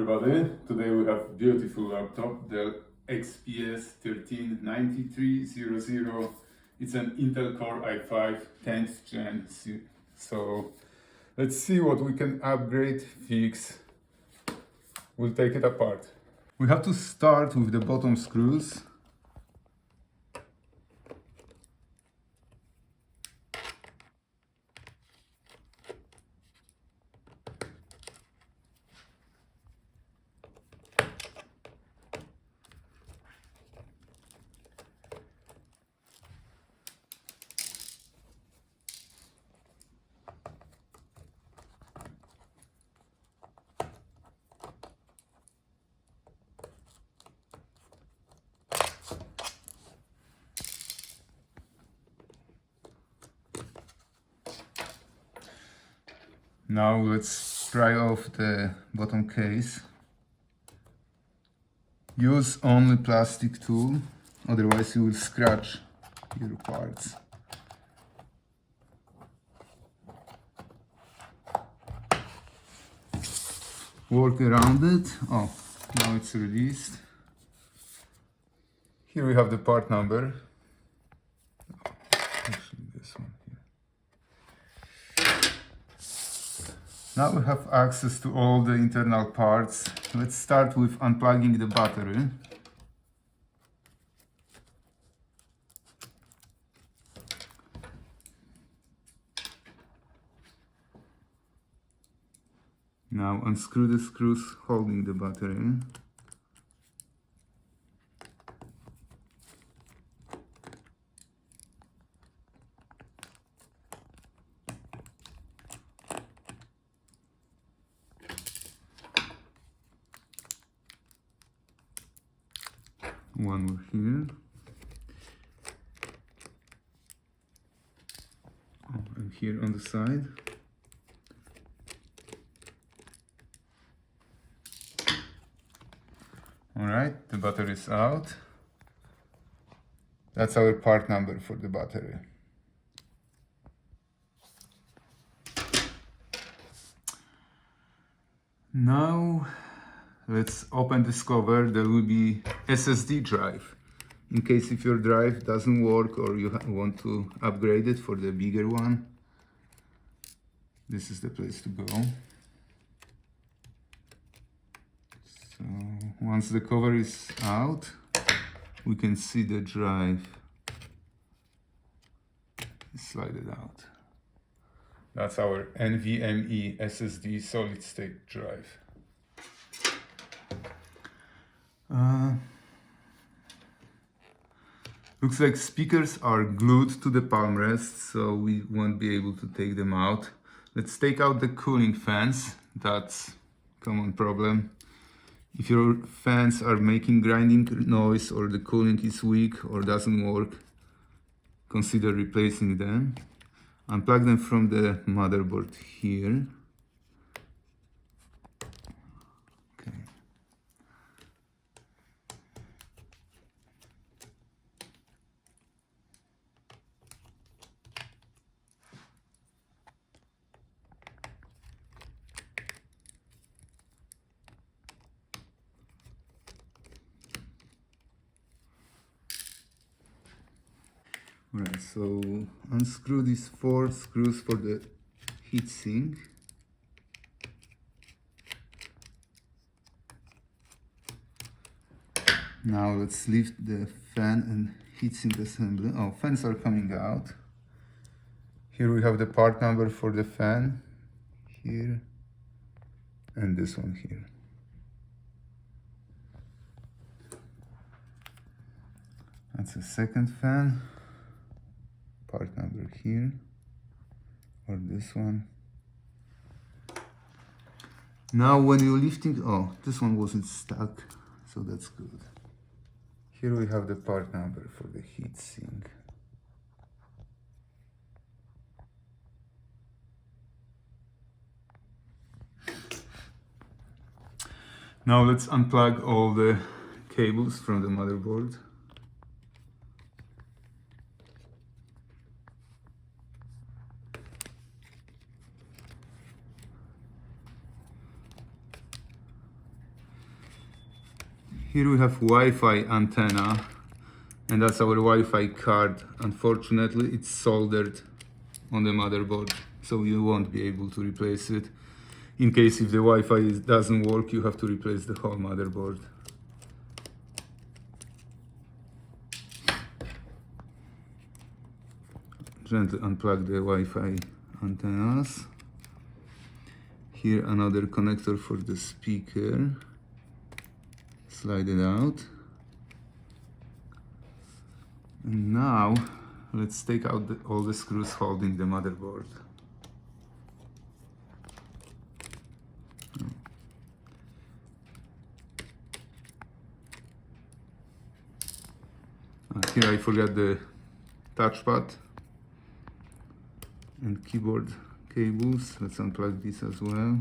everybody, today we have beautiful laptop, Dell XPS 139300. It's an Intel Core i5 10th gen. So let's see what we can upgrade, fix. We'll take it apart. We have to start with the bottom screws. Now let's pry off the bottom case. Use only plastic tool, otherwise you will scratch your parts. Work around it. Oh, now it's released. Here we have the part number. Actually, this one here. Now we have access to all the internal parts. Let's start with unplugging the battery. Now unscrew the screws holding the battery. One more here. Oh, and here on the side. Alright, the battery is out. That's our part number for the battery. Now let's open this cover. There will be SSD drive. In case if your drive doesn't work or you want to upgrade it for the bigger one, this is the place to go. So once the cover is out, we can see the drive. Slide it out. That's our NVMe SSD solid state drive. Looks like speakers are glued to the Palmrest, so we won't be able to take them out. Let's take out the cooling fans. That's a common problem. If your fans are making grinding noise or the cooling is weak or doesn't work, consider replacing them. Unplug them from the motherboard here. Okay. Alright, so unscrew these 4 screws for the heatsink. Now let's lift the fan and heatsink assembly. Oh, fans are coming out. Here we have the part number for the fan, here, and this one here. That's a second fan. Part number here, or this one. Now when you're lifting, oh, this one wasn't stuck, so that's good. Here we have the part number for the heatsink. Now let's unplug all the cables from the motherboard. Here we have Wi-Fi antenna, and that's our Wi-Fi card. Unfortunately, it's soldered on the motherboard, so you won't be able to replace it. In case if the Wi-Fi doesn't work, you have to replace the whole motherboard. Gently unplug the Wi-Fi antennas. Here another connector for the speaker. Slide it out. And now let's take out all the screws holding the motherboard. Here I forgot the touchpad and keyboard cables. Let's unplug this as well.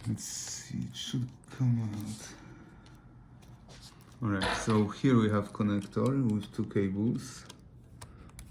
Let's see, it should come out. Alright, so here we have connector with two cables.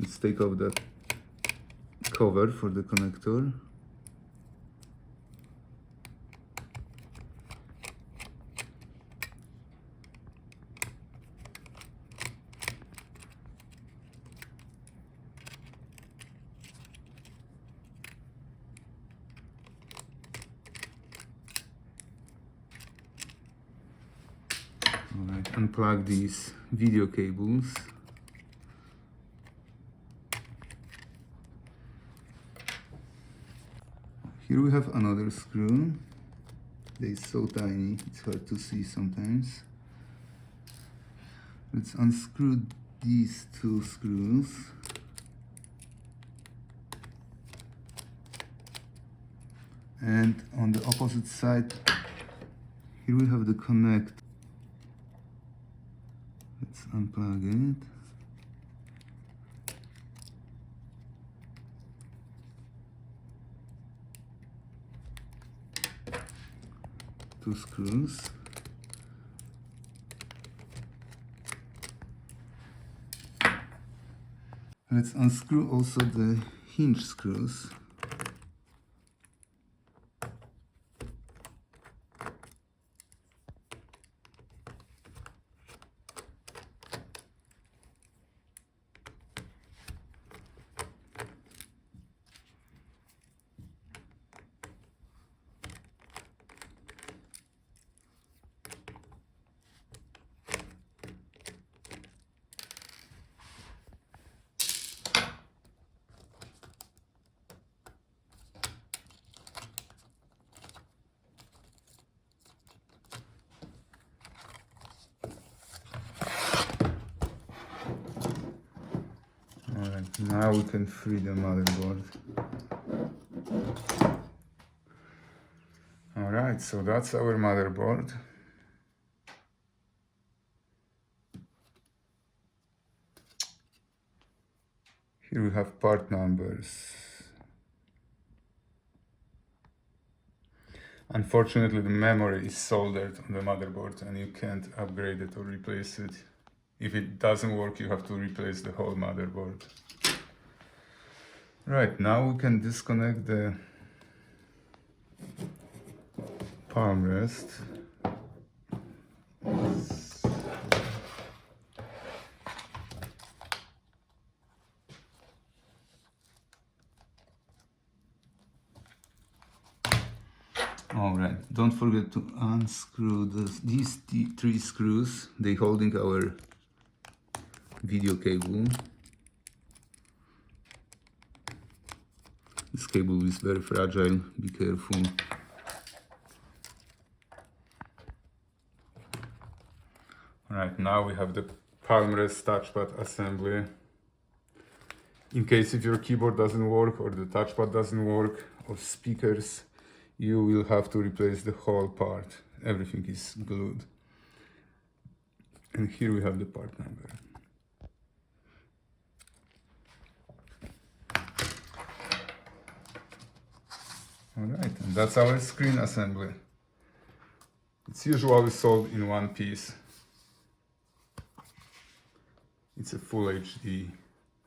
Let's take off that cover for the connector. Alright, unplug these video cables. Here we have another screw. They're so tiny, it's hard to see sometimes. Let's unscrew these two screws. And on the opposite side, here we have the connect. Let's unplug it. Two screws. Let's unscrew also the hinge screws. Alright, now we can free the motherboard. Alright, so that's our motherboard. Here we have part numbers. Unfortunately, the memory is soldered on the motherboard and you can't upgrade it or replace it. If it doesn't work, you have to replace the whole motherboard. Right, now we can disconnect the Palmrest. Alright, don't forget to unscrew these three screws. They're holding our video cable. This cable is very fragile, be careful. Alright, now we have the Palmrest touchpad assembly. In case if your keyboard doesn't work or the touchpad doesn't work or speakers, you will have to replace the whole part. Everything is glued. And here we have the part number. Alright, and that's our screen assembly. It's usually sold in one piece. It's a full HD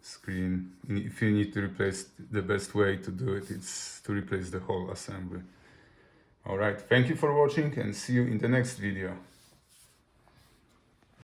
screen. If you need to replace, the best way to do it is to replace the whole assembly. Alright, thank you for watching and see you in the next video.